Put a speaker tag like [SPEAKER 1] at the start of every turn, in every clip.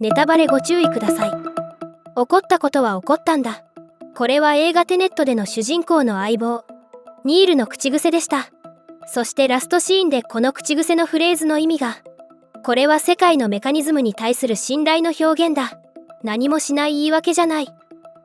[SPEAKER 1] ネタバレご注意ください。起こったことは起こったんだ。これは映画テネットでの主人公の相棒ニールの口癖でした。そしてラストシーンでこの口癖のフレーズの意味が、これは世界のメカニズムに対する信頼の表現だ。何もしない言い訳じゃない。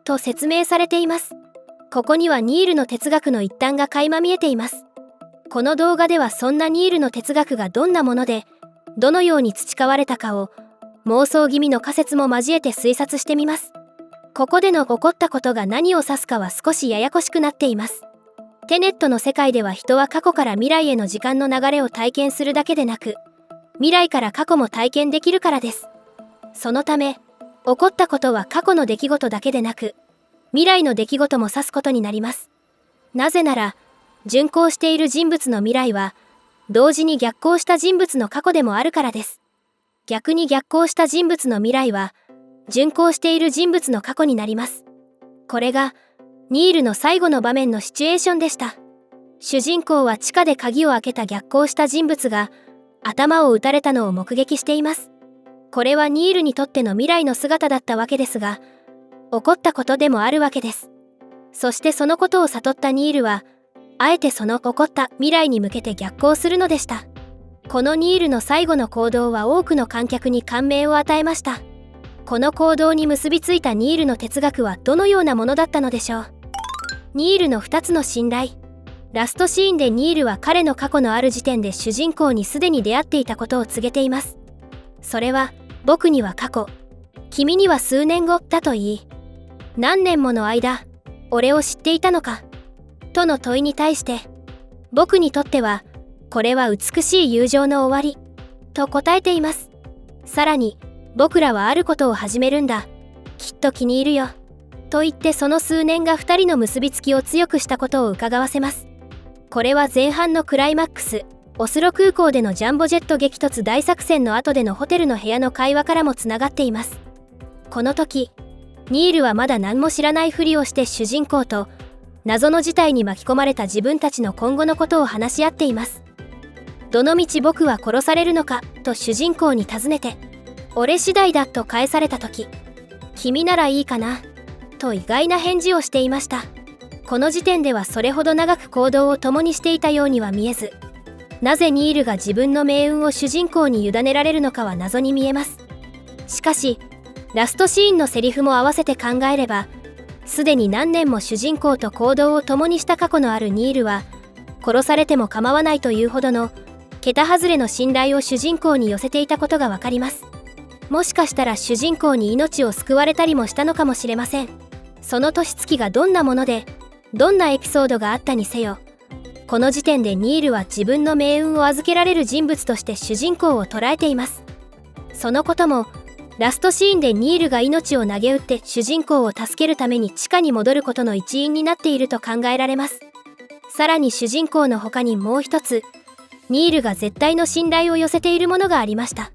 [SPEAKER 1] と説明されています。ここにはニールの哲学の一端が垣間見えています。この動画ではそんなニールの哲学がどんなもので、どのように培われたかを妄想気味の仮説も交えて推察してみます。ここでの起こったことが何を指すかは少しややこしくなっています。テネットの世界では人は過去から未来への時間の流れを体験するだけでなく、未来から過去も体験できるからです。そのため、起こったことは過去の出来事だけでなく、未来の出来事も指すことになります。なぜなら、順行している人物の未来は、同時に逆行した人物の過去でもあるからです。逆に逆行した人物の未来は、順行している人物の過去になります。これが、ニールの最後の場面のシチュエーションでした。主人公は地下で鍵を開けた逆行した人物が、頭を撃たれたのを目撃しています。これはニールにとっての未来の姿だったわけですが、起こったことでもあるわけです。そしてそのことを悟ったニールは、あえてその起こった未来に向けて逆行するのでした。このニールの最後の行動は多くの観客に感銘を与えました。この行動に結びついたニールの哲学はどのようなものだったのでしょう。ニールの2つの信頼。ラストシーンでニールは彼の過去のある時点で主人公にすでに出会っていたことを告げています。それは、僕には過去、君には数年後だと言い、何年もの間、俺を知っていたのかとの問いに対して、僕にとっては、これは美しい友情の終わり、と答えています。さらに、僕らはあることを始めるんだ。きっと気に入るよ。と言ってその数年が2人の結びつきを強くしたことを伺わせます。これは前半のクライマックス、オスロ空港でのジャンボジェット激突大作戦の後でのホテルの部屋の会話からもつながっています。この時、ニールはまだ何も知らないふりをして主人公と、謎の事態に巻き込まれた自分たちの今後のことを話し合っています。どのみち僕は殺されるのかと主人公に尋ねて、俺次第だと返された時、君ならいいかなと意外な返事をしていました。この時点ではそれほど長く行動を共にしていたようには見えず、なぜニールが自分の命運を主人公に委ねられるのかは謎に見えます。しかし、ラストシーンのセリフも合わせて考えれば、すでに何年も主人公と行動を共にした過去のあるニールは、殺されても構わないというほどの桁外れの信頼を主人公に寄せていたことがわかります。もしかしたら主人公に命を救われたりもしたのかもしれません。その年月がどんなもので、どんなエピソードがあったにせよ、この時点でニールは自分の命運を預けられる人物として主人公を捉えています。そのことも、ラストシーンでニールが命を投げ打って主人公を助けるために地下に戻ることの一因になっていると考えられます。さらに主人公の他にもう一つ、ニールが絶対の信頼を寄せているものがありました。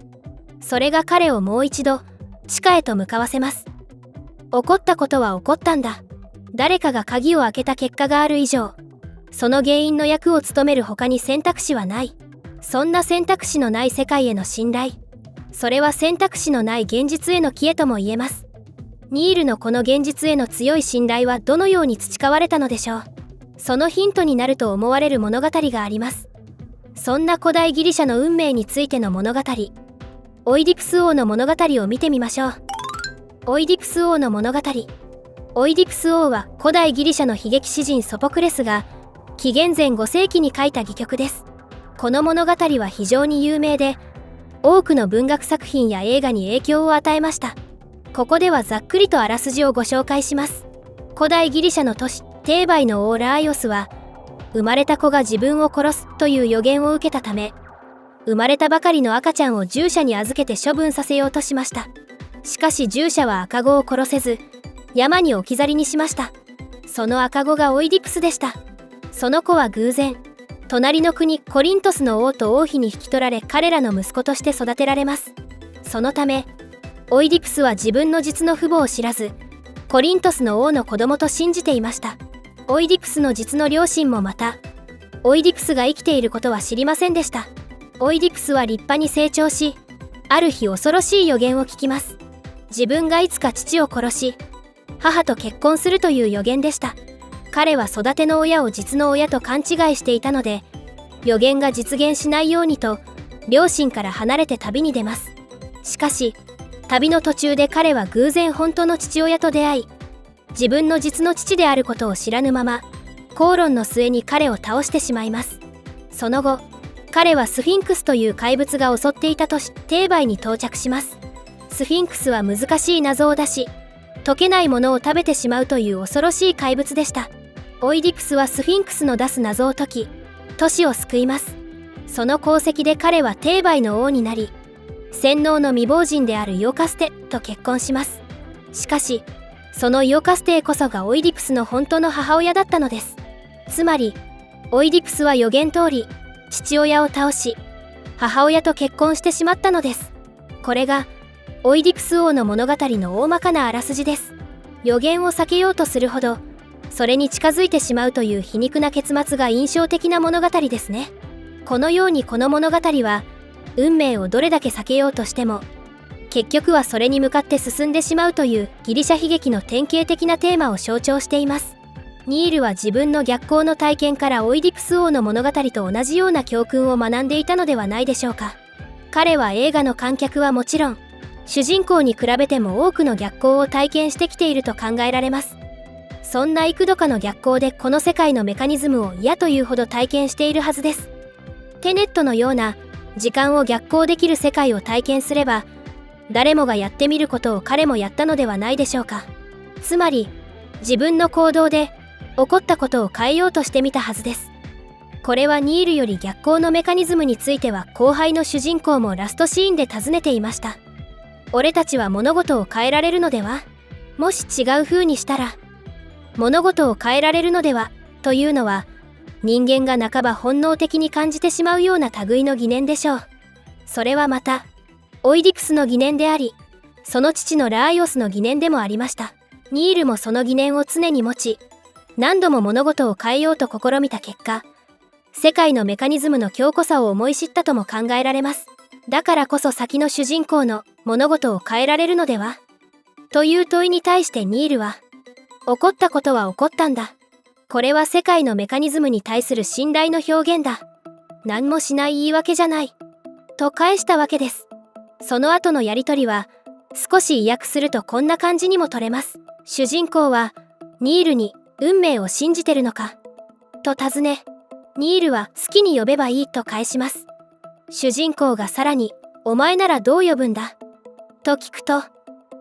[SPEAKER 1] それが彼をもう一度、地下へと向かわせます。起こったことは起こったんだ。誰かが鍵を開けた結果がある以上、その原因の役を務める他に選択肢はない。そんな選択肢のない世界への信頼。それは選択肢のない現実への帰依とも言えます。ニールのこの現実への強い信頼はどのように培われたのでしょう。そのヒントになると思われる物語があります。そんな古代ギリシャの運命についての物語、オイディプス王の物語を見てみましょう。オイディプス王の物語。オイディプス王は古代ギリシャの悲劇詩人ソポクレスが紀元前5世紀に書いた戯曲です。この物語は非常に有名で、多くの文学作品や映画に影響を与えました。ここではざっくりとあらすじをご紹介します。古代ギリシャの都市テーバイの王ラーイオスは、生まれた子が自分を殺すという予言を受けたため、生まれたばかりの赤ちゃんを従者に預けて処分させようとしました。しかし従者は赤子を殺せず、山に置き去りにしました。その赤子がオイディプスでした。その子は偶然、隣の国コリントスの王と王妃に引き取られ、彼らの息子として育てられます。そのため、オイディプスは自分の実の父母を知らず、コリントスの王の子供と信じていました。オイディプスの実の両親もまた、オイディプスが生きていることは知りませんでした。オイディプスは立派に成長し、ある日恐ろしい予言を聞きます。自分がいつか父を殺し母と結婚するという予言でした。彼は育ての親を実の親と勘違いしていたので、予言が実現しないようにと両親から離れて旅に出ます。しかし旅の途中で彼は偶然本当の父親と出会い、自分の実の父であることを知らぬまま口論の末に彼を倒してしまいます。その後彼はスフィンクスという怪物が襲っていたとしテーバイに到着します。スフィンクスは難しい謎を出し、解けないものを食べてしまうという恐ろしい怪物でした。オイディプスはスフィンクスの出す謎を解き都市を救います。その功績で彼はテーバイの王になり、洗脳の未亡人であるイオカステと結婚します。しかしそのイオカステこそがオイディプスの本当の母親だったのです。つまりオイディプスは予言通り父親を倒し母親と結婚してしまったのです。これがオイディプス王の物語の大まかなあらすじです。予言を避けようとするほどそれに近づいてしまうという皮肉な結末が印象的な物語ですね。このようにこの物語は運命をどれだけ避けようとしても結局はそれに向かって進んでしまうというギリシャ悲劇の典型的なテーマを象徴しています。ニールは自分の逆行の体験からオイディプス王の物語と同じような教訓を学んでいたのではないでしょうか。彼は映画の観客はもちろん主人公に比べても多くの逆行を体験してきていると考えられます。そんな幾度かの逆行でこの世界のメカニズムを嫌というほど体験しているはずです。テネットのような時間を逆行できる世界を体験すれば誰もがやってみることを彼もやったのではないでしょうか。つまり自分の行動で起こったことを変えようとしてみたはずです。これはニールより逆行のメカニズムについては後輩の主人公もラストシーンで尋ねていました。俺たちは物事を変えられるのでは？もし違う風にしたら物事を変えられるのではというのは人間が半ば本能的に感じてしまうような類の疑念でしょう。それはまたオイディプスの疑念であり、その父のラーイオスの疑念でもありました。ニールもその疑念を常に持ち、何度も物事を変えようと試みた結果、世界のメカニズムの強固さを思い知ったとも考えられます。だからこそ先の主人公の物事を変えられるのではという問いに対してニールは、起こったことは起こったんだ。これは世界のメカニズムに対する信頼の表現だ。何もしない言い訳じゃない。と返したわけです。その後のやりとりは少し意訳するとこんな感じにも取れます。主人公はニールに運命を信じてるのかと尋ね、ニールは好きに呼べばいいと返します。主人公がさらにお前ならどう呼ぶんだと聞くと、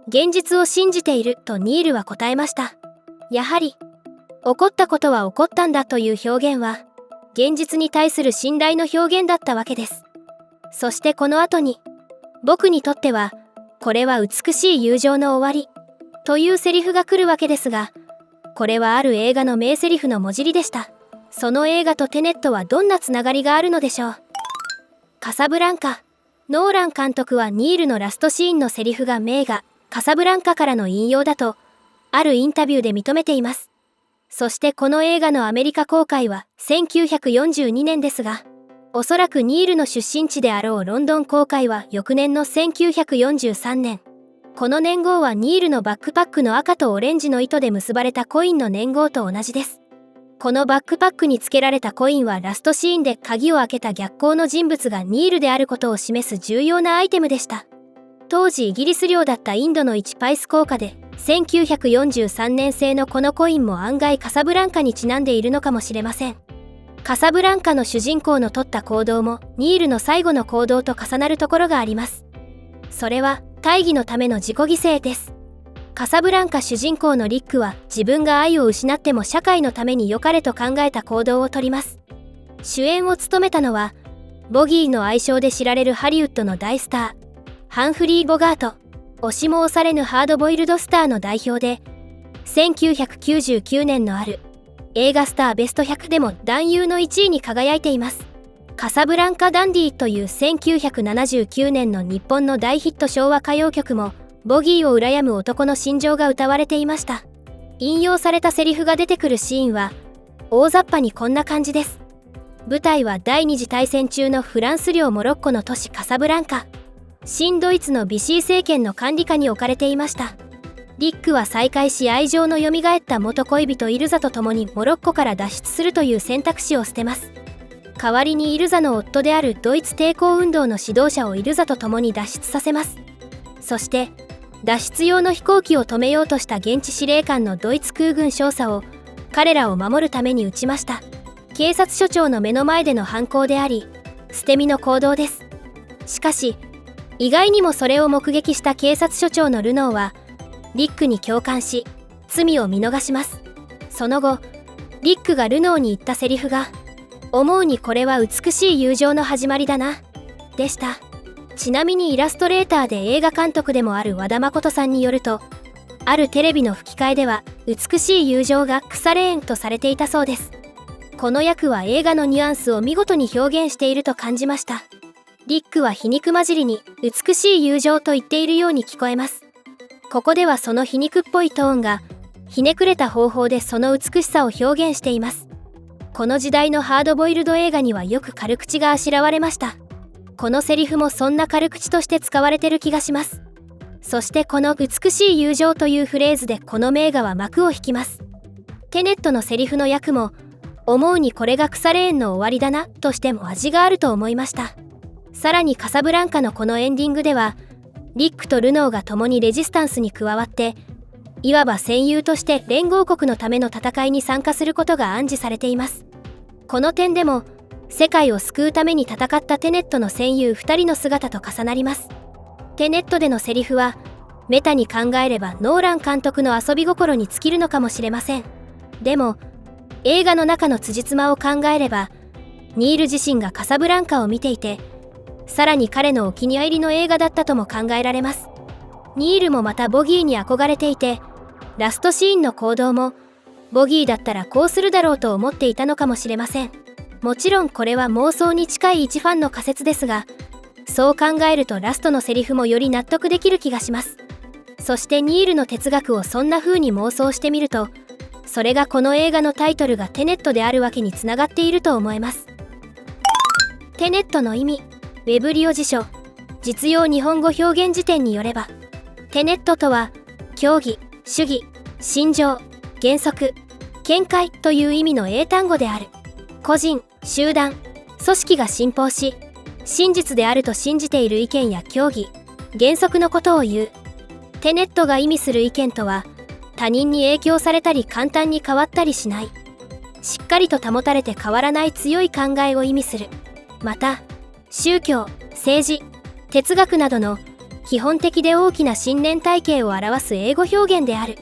[SPEAKER 1] 現実を信じているとニールは答えました。やはり起こったことは起こったんだという表現は現実に対する信頼の表現だったわけです。そしてこの後に、僕にとってはこれは美しい友情の終わりというセリフが来るわけですが、これはある映画の名セリフの文字りでした。その映画とテネットはどんなつながりがあるのでしょう。カサブランカ。ノーラン監督はニールのラストシーンのセリフが名画カサブランカからの引用だとあるインタビューで認めています。そしてこの映画のアメリカ公開は1942年ですが、おそらくニールの出身地であろうロンドン公開は翌年の1943年。この年号はニールのバックパックの赤とオレンジの糸で結ばれたコインの年号と同じです。このバックパックにつけられたコインはラストシーンで鍵を開けた逆行の人物がニールであることを示す重要なアイテムでした。当時イギリス領だったインドの1パイス硬貨で1943年製のこのコインも案外カサブランカにちなんでいるのかもしれません。カサブランカの主人公の取った行動もニールの最後の行動と重なるところがあります。それは大義のための自己犠牲です。カサブランカ主人公のリックは自分が愛を失っても社会のために良かれと考えた行動をとります。主演を務めたのはボギーの愛称で知られるハリウッドの大スターハンフリー・ボガート。押しも押されぬハードボイルドスターの代表で、1999年のある映画スターベスト100でも男優の1位に輝いています。カサブランカ・ダンディという1979年の日本の大ヒット昭和歌謡曲もボギーを羨む男の心情が歌われていました。引用されたセリフが出てくるシーンは大雑把にこんな感じです。舞台は第二次大戦中のフランス領モロッコの都市カサブランカ。新ドイツのビシー政権の管理下に置かれていました。リックは再会し愛情のよみがえった元恋人イルザと共にモロッコから脱出するという選択肢を捨てます。代わりにイルザの夫であるドイツ抵抗運動の指導者をイルザと共に脱出させます。そして脱出用の飛行機を止めようとした現地司令官のドイツ空軍少佐を彼らを守るために撃ちました。警察署長の目の前での犯行であり、捨て身の行動です。しかし意外にもそれを目撃した警察署長のルノーはリックに共感し罪を見逃します。その後リックがルノーに言ったセリフが思うにこれは美しい友情の始まりだなでした。ちなみにイラストレーターで映画監督でもある和田誠さんによると、あるテレビの吹き替えでは美しい友情が腐れ縁とされていたそうです。この役は映画のニュアンスを見事に表現していると感じました。リックは皮肉混じりに美しい友情と言っているように聞こえます。ここではその皮肉っぽいトーンがひねくれた方法でその美しさを表現しています。この時代のハードボイルド映画にはよく軽口があしらわれました。このセリフもそんな軽口として使われてる気がします。そしてこの美しい友情というフレーズでこの名画は幕を引きます。テネットのセリフの訳も思うにこれが腐れ縁の終わりだなとしても味があると思いました。さらにカサブランカのこのエンディングではリックとルノーが共にレジスタンスに加わっていわば戦友として連合国のための戦いに参加することが暗示されています。この点でも世界を救うために戦ったテネットの戦友2人の姿と重なります。テネットでのセリフはメタに考えればノーラン監督の遊び心に尽きるのかもしれません。でも映画の中の辻褄を考えればニール自身がカサブランカを見ていて、さらに彼のお気に入りの映画だったとも考えられます。ニールもまたボギーに憧れていて、ラストシーンの行動もボギーだったらこうするだろうと思っていたのかもしれません。もちろんこれは妄想に近い一ファンの仮説ですが、そう考えるとラストのセリフもより納得できる気がします。そしてニールの哲学をそんな風に妄想してみると、それがこの映画のタイトルがテネットであるわけにつながっていると思えます。テネットの意味、ウェブリオ辞書実用日本語表現辞典によれば、テネットとは教義、主義、信条、原則、見解という意味の英単語である。個人、集団、組織が信奉し真実であると信じている意見や教義、原則のことを言う。テネットが意味する意見とは、他人に影響されたり簡単に変わったりしない、しっかりと保たれて変わらない強い考えを意味する。また宗教、政治、哲学などの基本的で大きな信念体系を表す英語表現である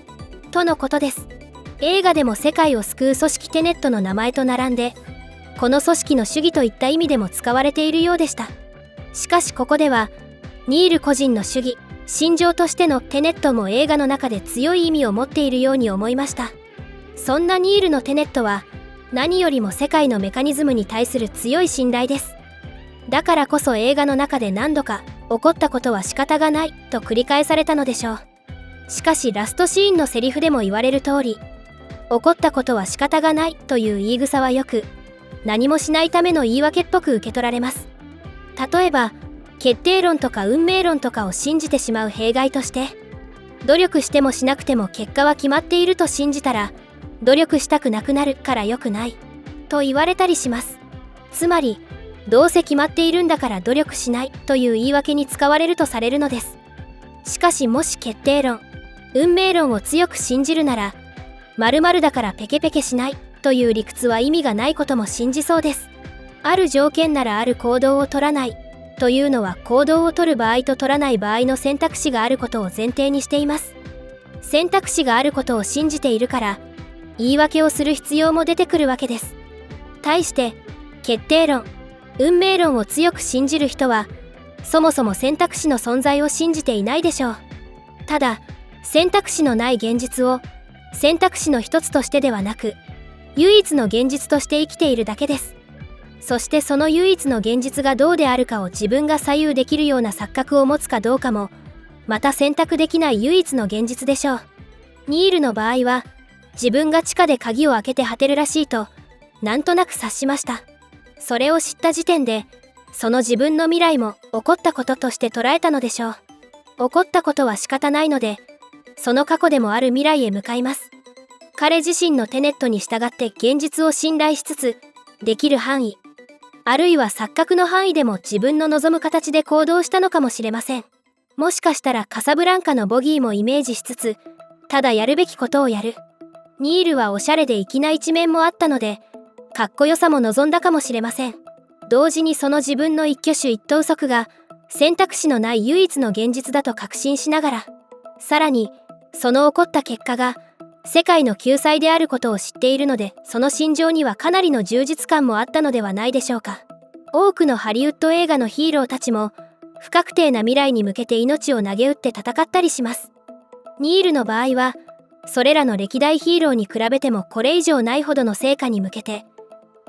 [SPEAKER 1] とのことです。映画でも世界を救う組織テネットの名前と並んで、この組織の主義といった意味でも使われているようでした。しかしここではニール個人の主義、信条としてのテネットも映画の中で強い意味を持っているように思いました。そんなニールのテネットは何よりも世界のメカニズムに対する強い信頼です。だからこそ映画の中で何度か起こったことは仕方がないと繰り返されたのでしょう。しかしラストシーンのセリフでも言われる通り、起こったことは仕方がないという言い草はよく何もしないための言い訳っぽく受け取られます。例えば決定論とか運命論とかを信じてしまう弊害として、努力してもしなくても結果は決まっていると信じたら努力したくなくなるから良くないと言われたりします。つまりどうせ決まっているんだから努力しないという言い訳に使われるとされるのです。しかしもし決定論、運命論を強く信じるなら、〇〇だからペケペケしないという理屈は意味がないことも信じそうです。ある条件ならある行動を取らないというのは、行動を取る場合と取らない場合の選択肢があることを前提にしています。選択肢があることを信じているから、言い訳をする必要も出てくるわけです。対して決定論、運命論を強く信じる人はそもそも選択肢の存在を信じていないでしょう。ただ選択肢のない現実を選択肢の一つとしてではなく、唯一の現実として生きているだけです。そしてその唯一の現実がどうであるかを自分が左右できるような錯覚を持つかどうかもまた選択できない唯一の現実でしょう。ニールの場合は自分が地下で鍵を開けて果てるらしいとなんとなく察しました。それを知った時点でその自分の未来も起こったこととして捉えたのでしょう。起こったことは仕方ないので、その過去でもある未来へ向かいます。彼自身のテネットに従って現実を信頼しつつ、できる範囲、あるいは錯覚の範囲でも自分の望む形で行動したのかもしれません。もしかしたらカサブランカのボギーもイメージしつつ、ただやるべきことをやる。ニールはおしゃれで粋な一面もあったので、かっこよさも望んだかもしれません。同時にその自分の一挙手一投足が選択肢のない唯一の現実だと確信しながら、さらにその起こった結果が世界の救済であることを知っているので、その心情にはかなりの充実感もあったのではないでしょうか。多くのハリウッド映画のヒーローたちも不確定な未来に向けて命を投げ打って戦ったりします。ニールの場合はそれらの歴代ヒーローに比べてもこれ以上ないほどの成果に向けて、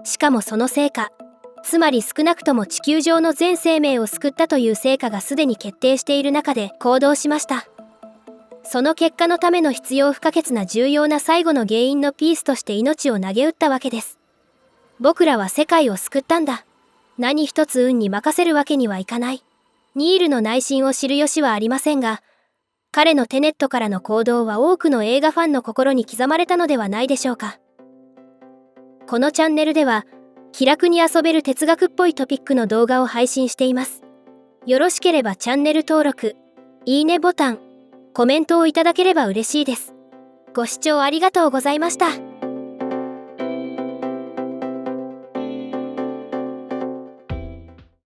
[SPEAKER 1] しかもその成果、つまり少なくとも地球上の全生命を救ったという成果がすでに決定している中で行動しました。その結果のための必要不可欠な重要な最後の原因のピースとして命を投げ打ったわけです。僕らは世界を救ったんだ。何一つ運に任せるわけにはいかない。ニールの内心を知る由はありませんが、彼のテネットからの行動は多くの映画ファンの心に刻まれたのではないでしょうか。このチャンネルでは、気楽に遊べる哲学っぽいトピックの動画を配信しています。よろしければチャンネル登録、いいねボタン、コメントをいただければ嬉しいです。ご視聴ありがとうございました。